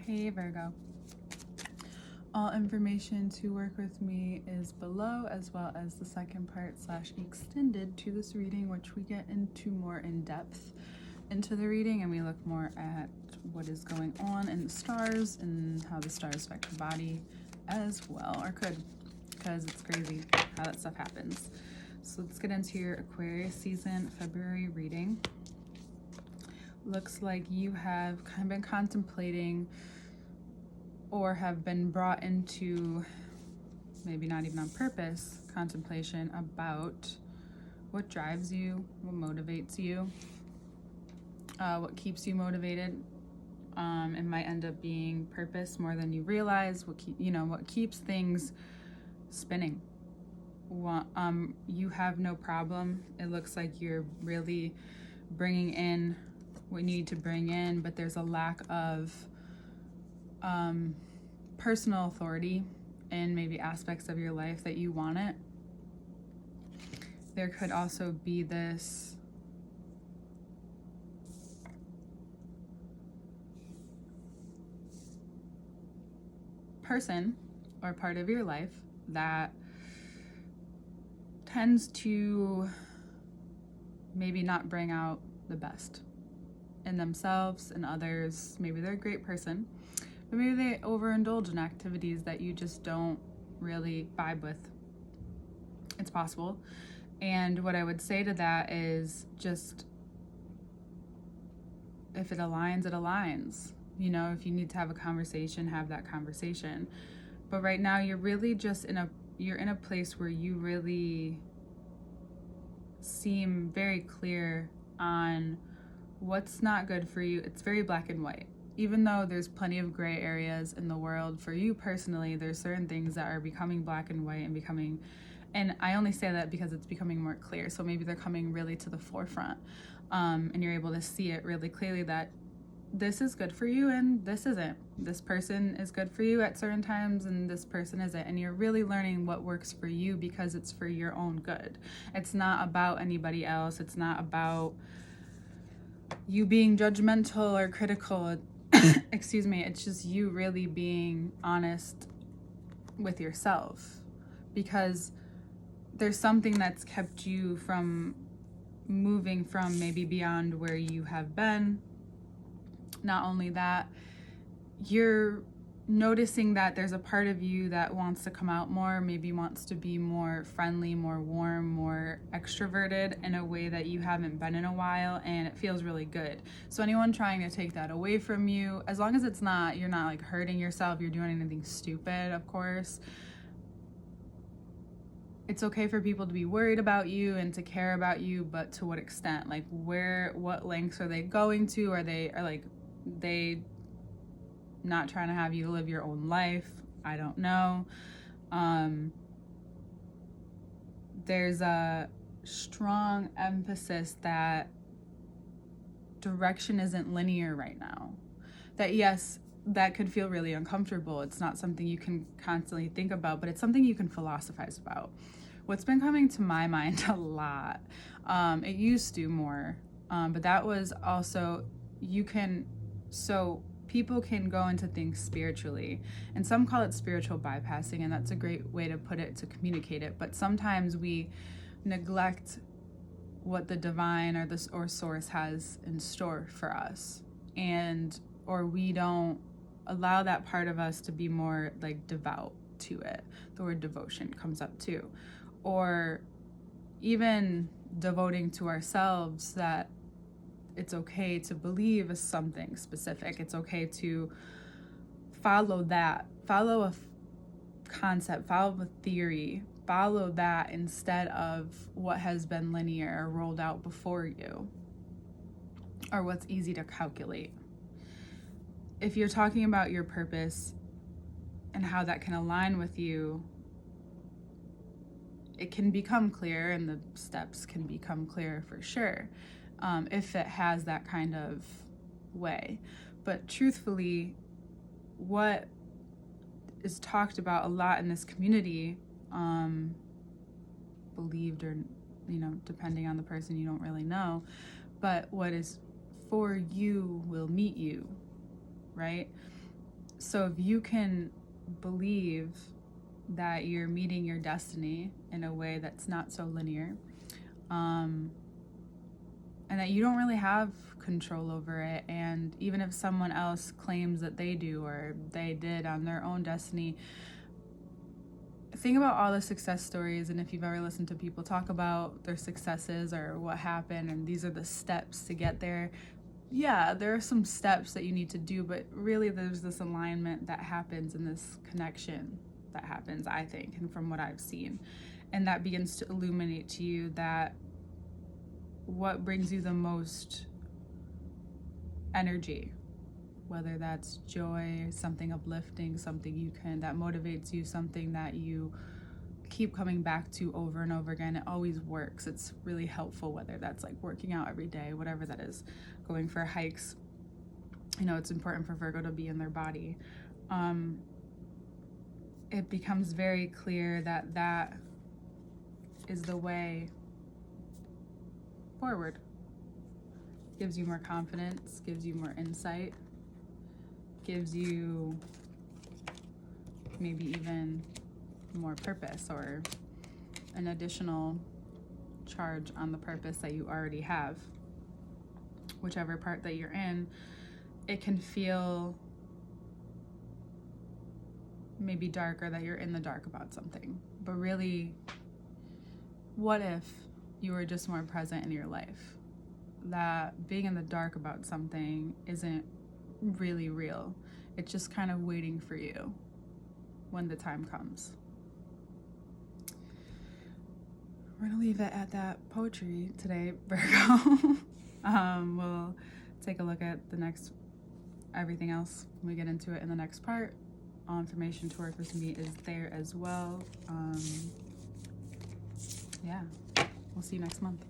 Hey Virgo. All information to work with me is below, as well as the second part / extended to this reading, which we get into more in depth into the reading, and we look more at what is going on in the stars and how the stars affect the body as well, or could, because it's crazy how that stuff happens. So let's get into your Aquarius season February reading. Looks like you have kind of been contemplating or have been brought into, maybe not even on purpose, contemplation about what drives you, what motivates you, what keeps you motivated. It might end up being purpose more than you realize. What keeps things spinning. You have no problem. It looks like you're really bringing in what you need to bring in, but there's a lack of personal authority in maybe aspects of your life that you want it. There could also be this person or part of your life that tends to maybe not bring out the best in themselves and others. Maybe they're a great person, but maybe they overindulge in activities that you just don't really vibe with. It's possible. And what I would say to that is just, if it aligns, it aligns. If you need to have a conversation, have that conversation. But right now you're really just you're in a place where you really seem very clear on what's not good for you. It's very black and white. Even though there's plenty of gray areas in the world, for you personally, there's certain things that are becoming black and white and I only say that because it's becoming more clear. So maybe they're coming really to the forefront, and you're able to see it really clearly that this is good for you and this isn't. This person is good for you at certain times and this person isn't. And you're really learning what works for you because it's for your own good. It's not about anybody else. It's not about you being judgmental or critical. Excuse me. It's just you really being honest with yourself, because there's something that's kept you from moving from maybe beyond where you have been. Not only that, you're noticing that there's a part of you that wants to come out more, maybe wants to be more friendly, more warm, more extroverted in a way that you haven't been in a while, and it feels really good. So anyone trying to take that away from you, as long as you're not like hurting yourself, you're doing anything stupid, of course. It's okay for people to be worried about you and to care about you, but to what extent? Like what lengths are they going to? Are they not trying to have you live your own life? I don't know. There's a strong emphasis that direction isn't linear right now. That yes, that could feel really uncomfortable. It's not something you can constantly think about, but it's something you can philosophize about. What's been coming to my mind a lot, it used to more, but that was also, people can go into things spiritually, and some call it spiritual bypassing, and that's a great way to put it, to communicate it. But sometimes we neglect what the divine or source has in store for us, or we don't allow that part of us to be more like devout to it. The word devotion comes up too. Or even devoting to ourselves, that it's okay to believe something specific. It's okay to follow a concept, follow a theory, follow that instead of what has been linear or rolled out before you, or what's easy to calculate. If you're talking about your purpose and how that can align with you, it can become clear, and the steps can become clear for sure, if it has that kind of way. But truthfully, what is talked about a lot in this community, believed or, depending on the person, you don't really know, but what is for you will meet you, right? So if you can believe that you're meeting your destiny in a way that's not so linear, and that you don't really have control over it, and even if someone else claims that they do or they did on their own destiny, think about all the success stories, and if you've ever listened to people talk about their successes or what happened and these are the steps to get there, yeah, there are some steps that you need to do, but really there's this alignment that happens and this connection that happens, I think, and from what I've seen, and that begins to illuminate to you that what brings you the most energy, whether that's joy, something uplifting, something that motivates you, something that you keep coming back to over and over again. It always works. It's really helpful, whether that's like working out every day, whatever that is, going for hikes. You know, it's important for Virgo to be in their body. It becomes very clear that that is the way forward. Gives you more confidence, gives you more insight, gives you maybe even more purpose or an additional charge on the purpose that you already have. Whichever part that you're in, it can feel maybe darker, that you're in the dark about something. But really, what if you were just more present in your life? That being in the dark about something isn't really real. It's just kind of waiting for you when the time comes. We're gonna leave it at that poetry today, Virgo. We'll take a look at everything else when we get into it in the next part. All information to work with me is there as well. Yeah, we'll see you next month.